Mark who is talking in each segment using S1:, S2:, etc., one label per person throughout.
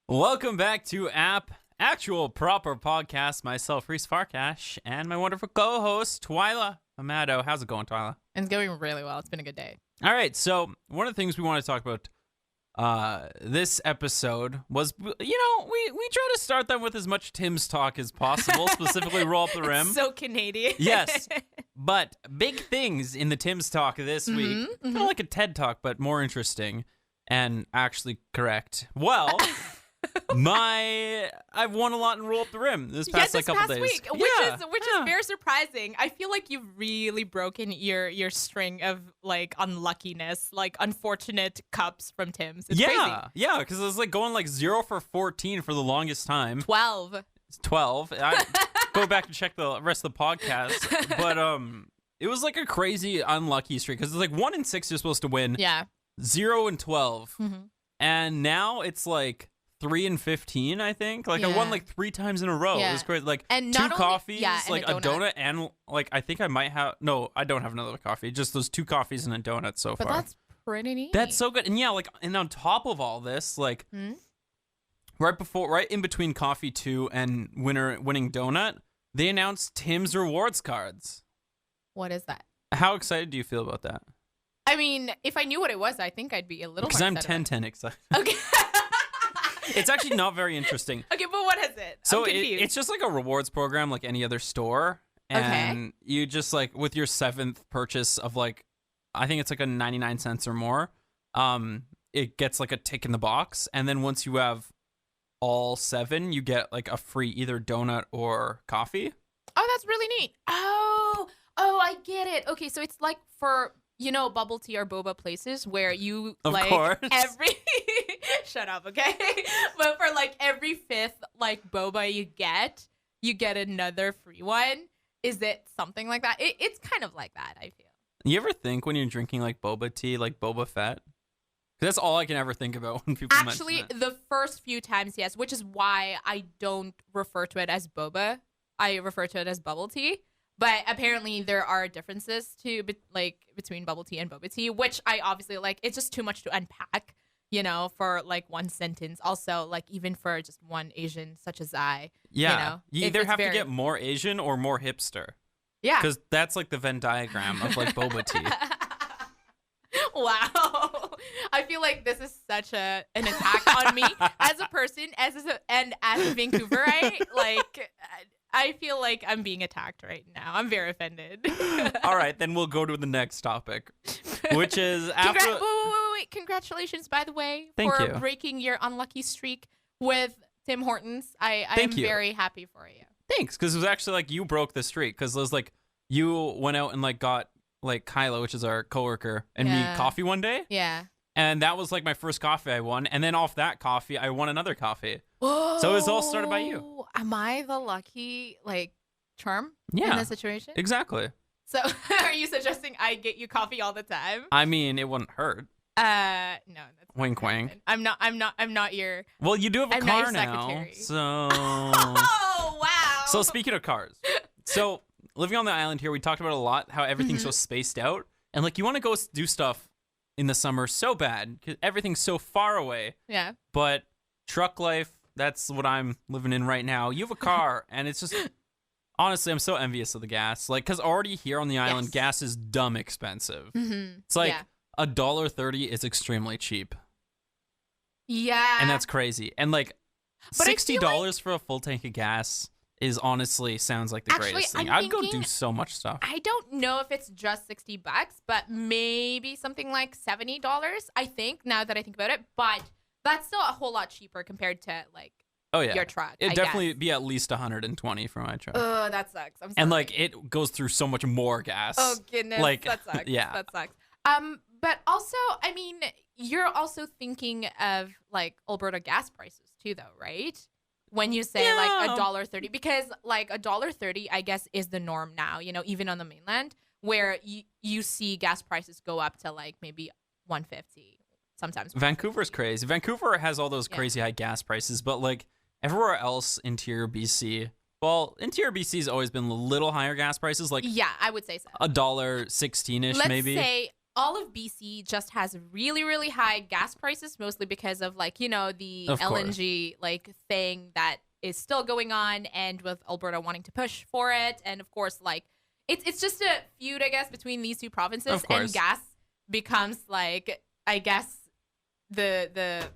S1: Welcome back to Actual Proper Podcast. Myself, Reece Farkash, and my wonderful co-host, Twila Amato. How's it going, Twila?
S2: It's going really well. It's been a good day.
S1: All right, so one of the things we want to talk about this episode was, we try to start them with as much Tim's talk as possible, specifically Roll Up the Rim.
S2: So Canadian.
S1: Yes, but big things in the Tim's talk this week. Kind of like a TED talk, but more interesting and actually correct. Well... I've won a lot in Roll Up the Rim this past couple days.
S2: Week, which is very surprising. I feel like you've really broken your string of like unluckiness, like unfortunate cups from Tim's. It's crazy.
S1: Yeah, because it was like going like 0 for 14 for the longest time.
S2: 12.
S1: It's 12. I go back and check the rest of the podcast, but it was like a crazy unlucky streak because it's like 1 in 6 you're supposed to win.
S2: Yeah.
S1: 0 and 12, and now it's like 3 and 15, I think. Like, I won like 3 times in a row.
S2: Yeah.
S1: It was great. Like,
S2: and
S1: 2 coffees,
S2: and
S1: like a donut, and like, I think I might have, no, I don't have another coffee. Just those 2 coffees and a donut so far.
S2: But that's pretty neat.
S1: That's so good. And yeah, like, and on top of all this, like, right in between coffee 2 and winning donut, they announced Tim's rewards cards.
S2: What is that?
S1: How excited do you feel about that?
S2: I mean, if I knew what it was, I think I'd be a little more excited.
S1: Because I'm 10 excited.
S2: Okay.
S1: It's actually not very interesting.
S2: Okay, but what is it?
S1: So
S2: I'm confused.
S1: it's just like a rewards program like any other store. And you just like with your 7th purchase of like, I think it's like a 99 cents or more, it gets like a tick in the box. And then once you have all 7, you get like a free either donut or coffee.
S2: Oh, that's really neat. Oh, I get it. Okay, so it's like for... bubble tea or boba places where you
S1: of
S2: like
S1: course.
S2: every shut up, okay? But for like every 5th like boba you get another free one. Is it something like that? It's kind of like that, I feel.
S1: You ever think when you're drinking like boba tea, like Boba Fett? Because that's all I can ever think about when people mention it.
S2: Actually, the first few times, yes, which is why I don't refer to it as boba. I refer to it as bubble tea. But apparently there are differences between bubble tea and boba tea, which I obviously like. It's just too much to unpack, for like one sentence. Also, like even for just one Asian such as I,
S1: you either have to get more Asian or more hipster.
S2: Yeah,
S1: because that's like the Venn diagram of like boba tea.
S2: Wow, I feel like this is such an attack on me as a person, as a Vancouverite. Like. I feel like I'm being attacked right now. I'm very offended.
S1: All right, then we'll go to the next topic, which is after...
S2: Wait. Congratulations, by the way,
S1: Thank
S2: for
S1: you.
S2: breaking your unlucky streak with Tim Hortons. I am very happy for you.
S1: Thanks, because it was actually like you broke the streak, because it was like you went out and like got like Kyla, which is our coworker, and me coffee one day.
S2: Yeah.
S1: And that was like my first coffee I won. And then off that coffee, I won another coffee.
S2: Whoa.
S1: So it was all started by you.
S2: Am I the lucky, charm in this situation?
S1: Exactly.
S2: So are you suggesting I get you coffee all the time?
S1: I mean, it wouldn't hurt.
S2: No. That's
S1: wink, wink.
S2: I'm not your...
S1: Well, you do have a car now.
S2: Secretary.
S1: So...
S2: Oh, wow.
S1: So speaking of cars. So living on the island here, we talked about a lot, how everything's so spaced out. And like, you want to go do stuff in the summer so bad because everything's so far away.
S2: Yeah.
S1: But truck life, that's what I'm living in right now. You have a car, and it's just honestly, I'm so envious of the gas. Like, because already here on the island, gas is dumb expensive. It's like $1.30 is extremely cheap.
S2: Yeah.
S1: And that's crazy. And like $60 for a full tank of gas is honestly sounds like the greatest thing. I'd go do so much stuff.
S2: I don't know if it's just $60, but maybe something like $70, I think, now that I think about it. But that's still a whole lot cheaper compared to like your truck.
S1: It'd definitely be at least 120 for my truck.
S2: Oh, that sucks. I'm sorry.
S1: And like it goes through so much more gas.
S2: Oh goodness.
S1: Like,
S2: that sucks.
S1: Yeah.
S2: That sucks. But also, I mean, you're also thinking of like Alberta gas prices too, though, right? When you say like $1.30, because like $1.30, I guess, is the norm now, even on the mainland, where you see gas prices go up to like maybe $1.50, sometimes.
S1: Vancouver's crazy. Vancouver has all those crazy high gas prices, but like everywhere else, interior BC, well, interior BC's always been a little higher gas prices, like
S2: I would say so.
S1: $1.16-ish, maybe.
S2: Let's say all of BC just has really, really high gas prices, mostly because of like, the
S1: Of course.
S2: LNG like thing that is still going on, and with Alberta wanting to push for it. And of course, like it's just a feud, I guess, between these two provinces,
S1: Of course.
S2: and gas becomes like, I guess, the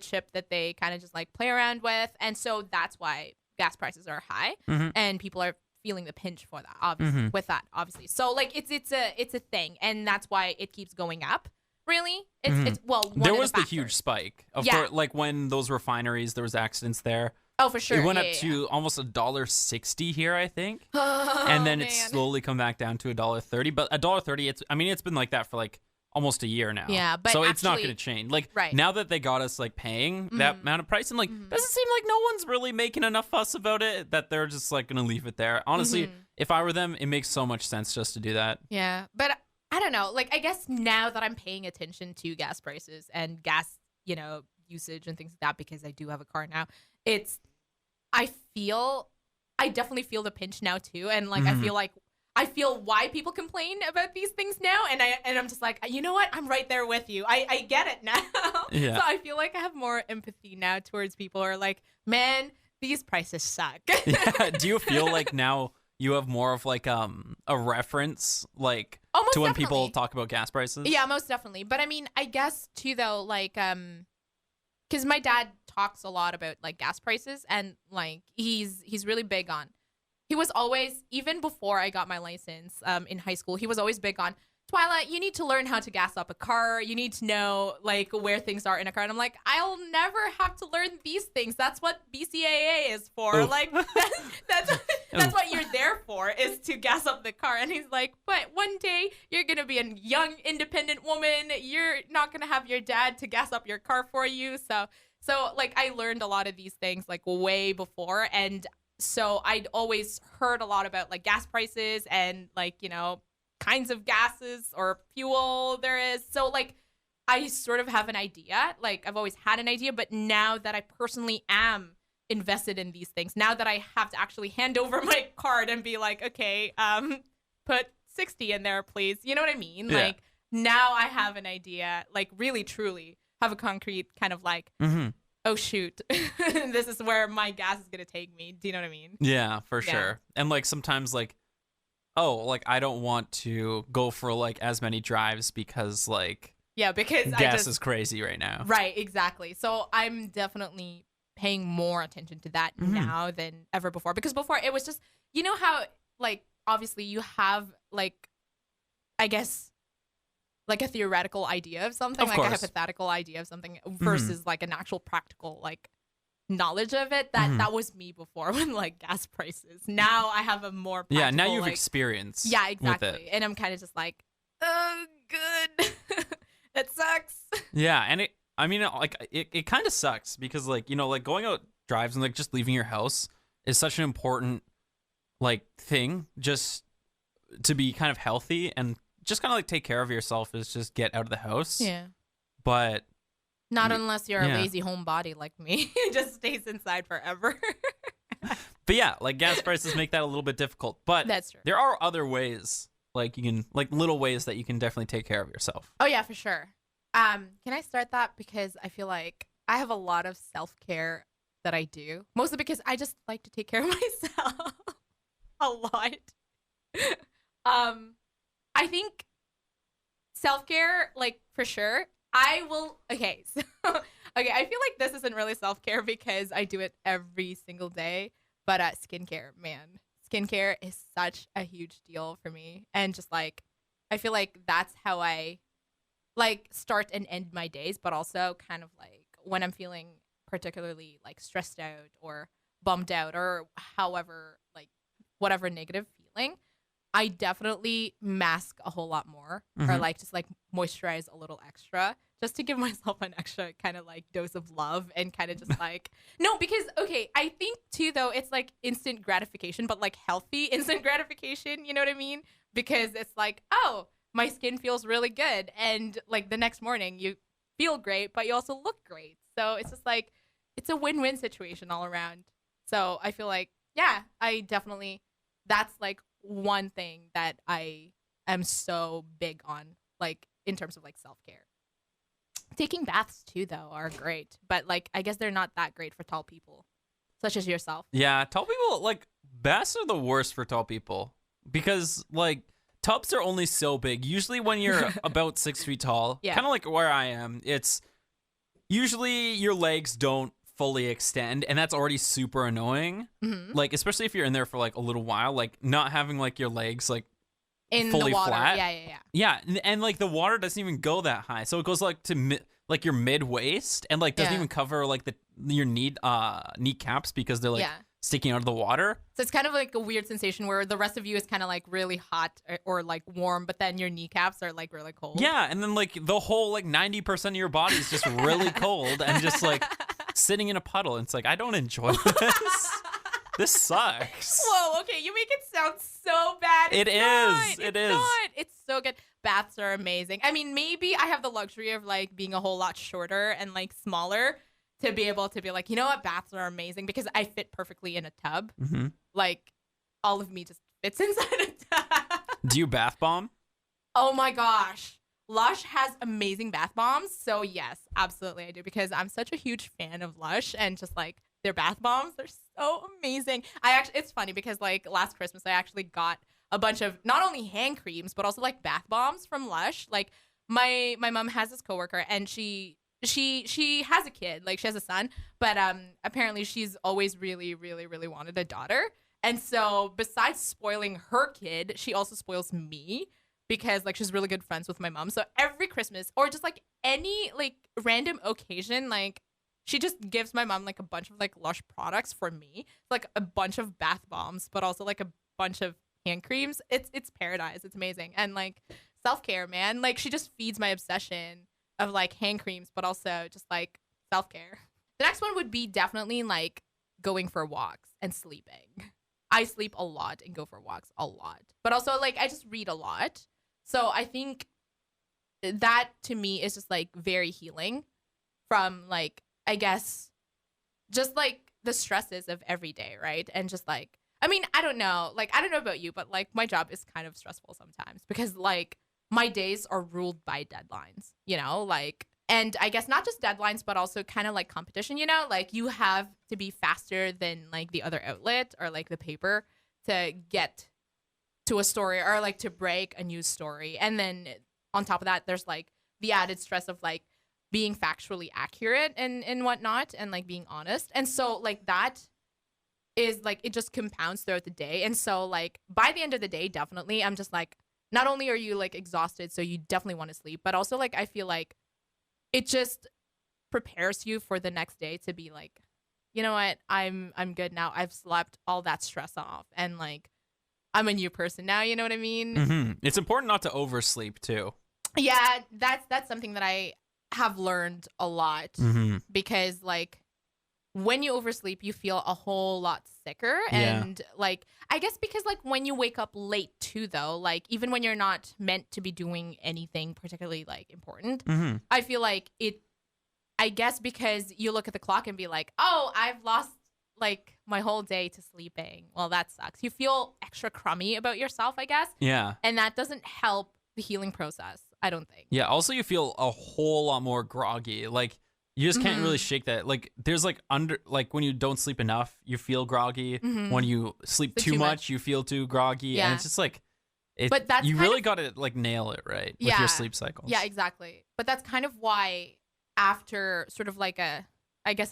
S2: chip that they kind of just like play around with. And so that's why gas prices are high, and people are feeling the pinch for that, obviously, with that, obviously. So like it's a thing, and that's why it keeps going up. Really, it's well.
S1: There was the huge spike, of course, like when those refineries, there was accidents there.
S2: Oh, for sure.
S1: It went up to almost $1.60 here, I think, and then it's slowly come back down to $1.30. But $1.30, it's been like that for like almost a year now.
S2: Yeah, but
S1: so
S2: actually,
S1: it's not going to change. Like
S2: right.
S1: now that they got us like paying that amount of price, and like doesn't seem like no one's really making enough fuss about it, that they're just like going to leave it there. Honestly, if I were them, it makes so much sense just to do that.
S2: Yeah, but I don't know. Like I guess now that I'm paying attention to gas prices and gas, usage and things like that, because I do have a car now, I definitely feel the pinch now too, and like I feel why people complain about these things now, and I'm just like, you know what? I'm right there with you. I get it now.
S1: Yeah.
S2: So I feel like I have more empathy now towards people who are like, man, these prices suck.
S1: Yeah. Do you feel like now you have more of like a reference like
S2: Almost
S1: to when
S2: definitely.
S1: people talk about gas prices?
S2: Yeah, most definitely. But I mean, I guess too though, like because my dad talks a lot about like gas prices, and like he's really big on. He was always, even before I got my license in high school, he was always big on, Twila, you need to learn how to gas up a car. You need to know like where things are in a car. And I'm like, I'll never have to learn these things. That's what BCAA is for.
S1: Oof.
S2: Like that's what you're there for, is to gas up the car. And he's like, but one day you're gonna be a young independent woman. You're not gonna have your dad to gas up your car for you. So like I learned a lot of these things like way before, and so I'd always heard a lot about like gas prices and like, kinds of gases or fuel there is. So like I sort of have an idea. Like I've always had an idea, but now that I personally am invested in these things, now that I have to actually hand over my card and be like, okay, put 60 in there, please. You know what I mean?
S1: Yeah.
S2: Like now I have an idea, like really truly have a concrete kind of like, oh shoot, this is where my gas is gonna take me. Do you know what I mean?
S1: Yeah, for sure. And like sometimes like, like I don't want to go for like as many drives because like
S2: because
S1: gas is crazy right now.
S2: Right, exactly. So I'm definitely paying more attention to that now than ever before, because before it was just, how like obviously you have like, I guess, like a theoretical idea of something,
S1: Of
S2: like
S1: course.
S2: a hypothetical idea of something versus like an actual practical like knowledge of it. That was me before with like gas prices. Now I have a more practical,
S1: Yeah, now you've
S2: like,
S1: experienced
S2: exactly.
S1: with it.
S2: And I'm kind of just like, oh, good. It sucks.
S1: Yeah, and it kind of sucks because like, like going out drives and like just leaving your house is such an important like thing just to be kind of healthy, and just kind of like take care of yourself is just get out of the house.
S2: Yeah.
S1: But
S2: not unless you're a lazy homebody like me. It just stays inside forever.
S1: But yeah, like gas prices make that a little bit difficult. But
S2: that's true.
S1: There are other ways, like you can, like little ways that you can definitely take care of yourself.
S2: Oh yeah, for sure. Can I start that? Because I feel like I have a lot of self-care that I do, mostly because I just like to take care of myself a lot. I think self-care, like for sure, I will. Okay, so I feel like this isn't really self-care because I do it every single day. But skincare, man, skincare is such a huge deal for me, and just like I feel like that's how I like start and end my days. But also kind of like when I'm feeling particularly like stressed out or bummed out or however, like whatever negative feeling, I definitely mask a whole lot more, or like just like moisturize a little extra, just to give myself an extra kind of like dose of love, and kind of just like, no, because okay, I think too though, it's like instant gratification, but like healthy instant gratification, you know what I mean? Because it's like, oh, my skin feels really good, and like the next morning you feel great, but you also look great. So it's just like, it's a win-win situation all around. So I feel like, yeah, I definitely, that's like one thing that I am so big on like in terms of like self-care. Taking baths too, though, are great, but like I guess they're not that great for tall people, such as yourself.
S1: Yeah, tall people, like, baths are the worst for tall people because, like, tubs are only so big. Usually when you're about 6 feet tall, kind of like where I am, it's usually your legs don't fully extend, and that's already super annoying. Like, especially if you're in there for like a little while, like not having like your legs like
S2: in
S1: fully
S2: the water.
S1: flat.
S2: Yeah.
S1: And like the water doesn't even go that high, so it goes like to like your mid waist, and like doesn't even cover like your kneecaps because they're like sticking out of the water.
S2: So it's kind of like a weird sensation where the rest of you is kind of like really hot or like warm, but then your kneecaps are like really cold.
S1: Yeah, and then like the whole like 90% of your body is just really cold and just like sitting in a puddle. And it's like, I don't enjoy this. This sucks.
S2: Whoa, okay, you make it sound so bad.
S1: It is.
S2: It's so good. Baths are amazing. I mean, maybe I have the luxury of like being a whole lot shorter and like smaller to be able to be like, you know what, baths are amazing because I fit perfectly in a tub. Like, all of me just fits inside a tub.
S1: Do you bath bomb?
S2: Oh my gosh. Lush has amazing bath bombs. So yes, absolutely I do because I'm such a huge fan of Lush and just like their bath bombs. They're so amazing. It's funny because like last Christmas, I actually got a bunch of not only hand creams, but also like bath bombs from Lush. Like my mom has this coworker and she has a kid, like she has a son, but apparently she's always really, really, really wanted a daughter. And so besides spoiling her kid, she also spoils me because like she's really good friends with my mom. So every Christmas or just like any like random occasion, like she just gives my mom like a bunch of like Lush products for me, like a bunch of bath bombs, but also like a bunch of hand creams. It's paradise. It's amazing. And like self-care, man, like she just feeds my obsession of like hand creams, but also just like self-care. The next one would be definitely like going for walks and sleeping. I sleep a lot and go for walks a lot, but also like I just read a lot. So I think that to me is just like very healing from like, I guess, just like the stresses of every day, right? And just like, I mean, I don't know about you, but like my job is kind of stressful sometimes because like my days are ruled by deadlines, you know, like, and I guess not just deadlines, but also kind of like competition, you know, like you have to be faster than like the other outlet or like the paper to get to a story or like to break a news story. And then on top of that, there's like the added stress of like being factually accurate and whatnot and like being honest. And so like that is like, it just compounds throughout the day. And so like by the end of the day, definitely, I'm just like, not only are you like exhausted, so you definitely want to sleep, but also like I feel like it just prepares you for the next day to be like, you know what, I'm good now. I've slept all that stress off, and like I'm a new person now. You know what I mean?
S1: It's important not to oversleep too.
S2: Yeah, that's something that I have learned a lot because like when you oversleep, you feel a whole lot sicker. And like, I guess because like when you wake up late too, though, like even when you're not meant to be doing anything particularly like important, I feel like I guess because you look at the clock and be like, oh, I've lost like my whole day to sleeping. Well, that sucks. You feel extra crummy about yourself, I guess.
S1: Yeah.
S2: And that doesn't help the healing process, I don't think.
S1: Yeah. Also, you feel a whole lot more groggy. Like, you just can't really shake that. Like, there's like when you don't sleep enough, you feel groggy. When you sleep too much, you feel too groggy. Yeah. And it's just like, but that's you really got to like nail it right with your sleep cycles.
S2: Yeah, exactly. But that's kind of why after sort of like a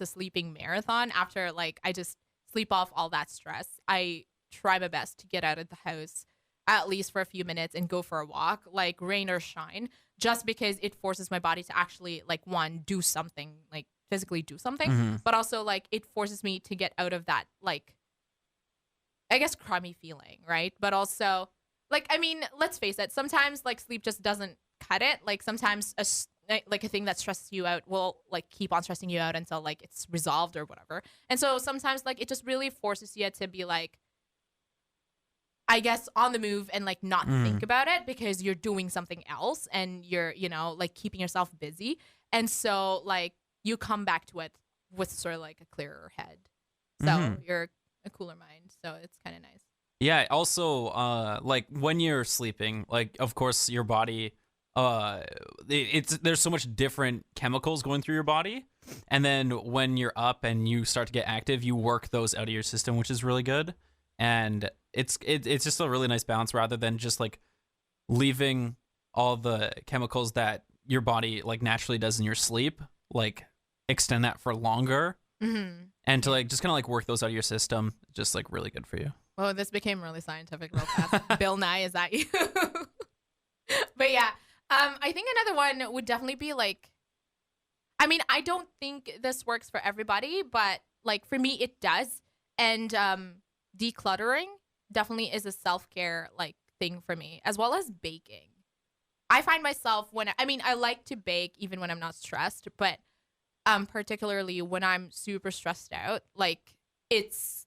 S2: sleeping marathon, after like I just sleep off all that stress, I try my best to get out of the house at least for a few minutes and go for a walk, like rain or shine, just because it forces my body to actually like one, do something, like physically do something, but also like it forces me to get out of that like, I guess, crummy feeling, right? But also like, I mean, let's face it, sometimes like sleep just doesn't cut it. Like sometimes a thing that stresses you out will like keep on stressing you out until like it's resolved or whatever. And so sometimes like it just really forces you to be like, I guess, on the move and like not think about it because you're doing something else and you're, you know, like keeping yourself busy. And so like you come back to it with sort of like a clearer head. So you're a cooler mind. So it's kind of nice.
S1: Yeah. Also, like when you're sleeping, like, of course, your body there's so much different chemicals going through your body, and then when you're up and you start to get active, you work those out of your system, which is really good. And it's just a really nice balance rather than just like leaving all the chemicals that your body like naturally does in your sleep, like extend that for longer, and to like just kind of like work those out of your system, just like really good for you.
S2: Oh, this became really scientific real fast. Bill Nye, is that you? But yeah, I think another one would definitely be like, I mean, I don't think this works for everybody, but like for me, it does. And decluttering definitely is a self-care like thing for me, as well as baking. I find myself I like to bake even when I'm not stressed, but particularly when I'm super stressed out, like it's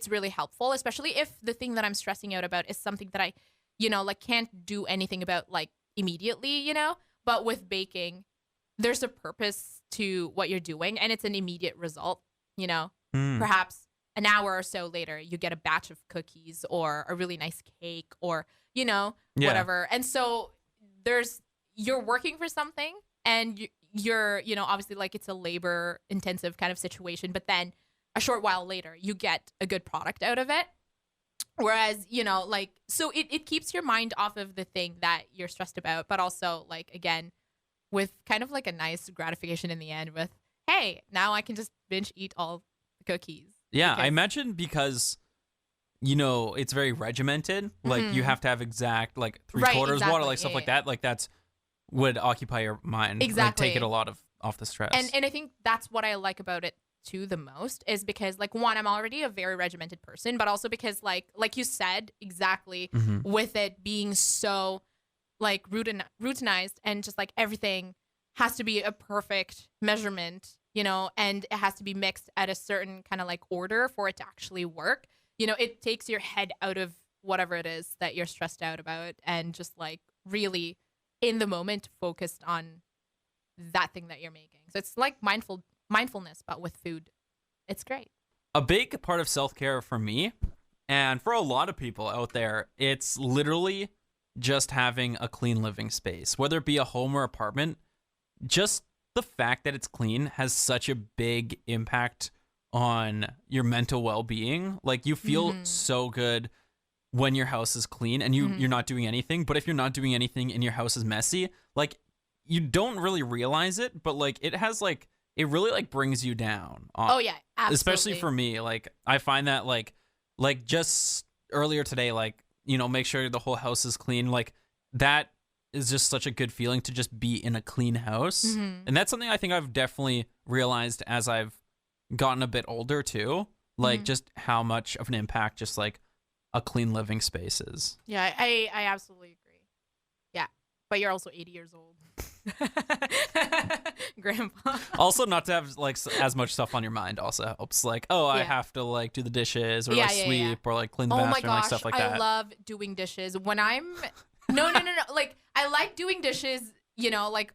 S2: really helpful, especially if the thing that I'm stressing out about is something that I, like can't do anything about like immediately, but with baking, there's a purpose to what you're doing and it's an immediate result, perhaps an hour or so later, you get a batch of cookies or a really nice cake or, whatever. And so you're working for something and you're, obviously like it's a labor intensive kind of situation, but then a short while later, you get a good product out of it. Whereas, so it keeps your mind off of the thing that you're stressed about, but also like, again, with kind of like a nice gratification in the end with, hey, now I can just binge eat all the cookies.
S1: Yeah, I imagine because, it's very regimented. Like you have to have exact like 3/4 water, like stuff like that. Like that's would occupy your mind.
S2: Exactly.
S1: Like take it a lot off the stress.
S2: And I think that's what I like about it too the most is because like one, I'm already a very regimented person, but also because like you said exactly with it being so like routinized and just like everything has to be a perfect measurement, and it has to be mixed at a certain kind of like order for it to actually work. It takes your head out of whatever it is that you're stressed out about and just like really in the moment focused on that thing that you're making. So it's like mindfulness, but with food. It's great.
S1: A big part of self-care for me and for a lot of people out there, it's literally just having a clean living space, whether it be a home or apartment. Just the fact that it's clean has such a big impact on your mental well-being. Like you feel so good when your house is clean and you're not doing anything. But if you're not doing anything and your house is messy, like you don't really realize it, but like it has like, it really like brings you down.
S2: Oh yeah, absolutely.
S1: Especially for me, like I find that like just earlier today, like, make sure the whole house is clean. Like that is just such a good feeling to just be in a clean house. And that's something I think I've definitely realized as I've gotten a bit older too. Like just how much of an impact just like a clean living space is.
S2: Yeah, I absolutely agree. Yeah, but you're also 80 years old. Grandpa.
S1: Also, not to have like as much stuff on your mind also helps. Like, I have to like do the dishes or like sweep or like clean the bathroom,
S2: my gosh,
S1: like stuff like that.
S2: I love doing dishes when I'm no. Like I like doing dishes, like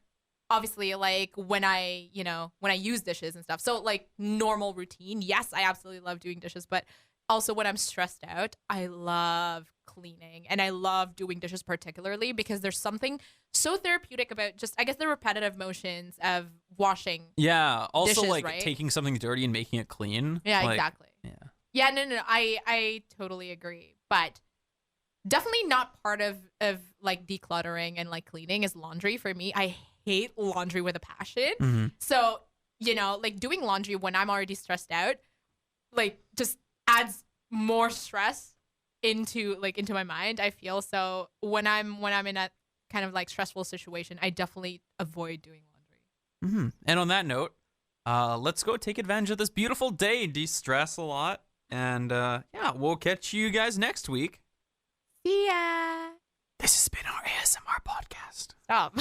S2: obviously like when I use dishes and stuff. So like normal routine. Yes, I absolutely love doing dishes, but also when I'm stressed out, I love cleaning and I love doing dishes particularly because there's something so therapeutic about just, I guess, the repetitive motions of washing.
S1: Yeah. Also
S2: dishes,
S1: like
S2: right?
S1: taking something dirty and making it clean.
S2: Yeah,
S1: like,
S2: exactly.
S1: Yeah.
S2: Yeah, no. I totally agree. But definitely not part of like decluttering and like cleaning is laundry for me. I hate laundry with a passion. So, like doing laundry when I'm already stressed out, like just adds more stress into my mind, I feel. So when I'm in a kind of like stressful situation, I definitely avoid doing laundry.
S1: And on that note, let's go take advantage of this beautiful day, de-stress a lot, and we'll catch you guys next week.
S2: See ya.
S1: This has been our ASMR podcast.
S2: Stop.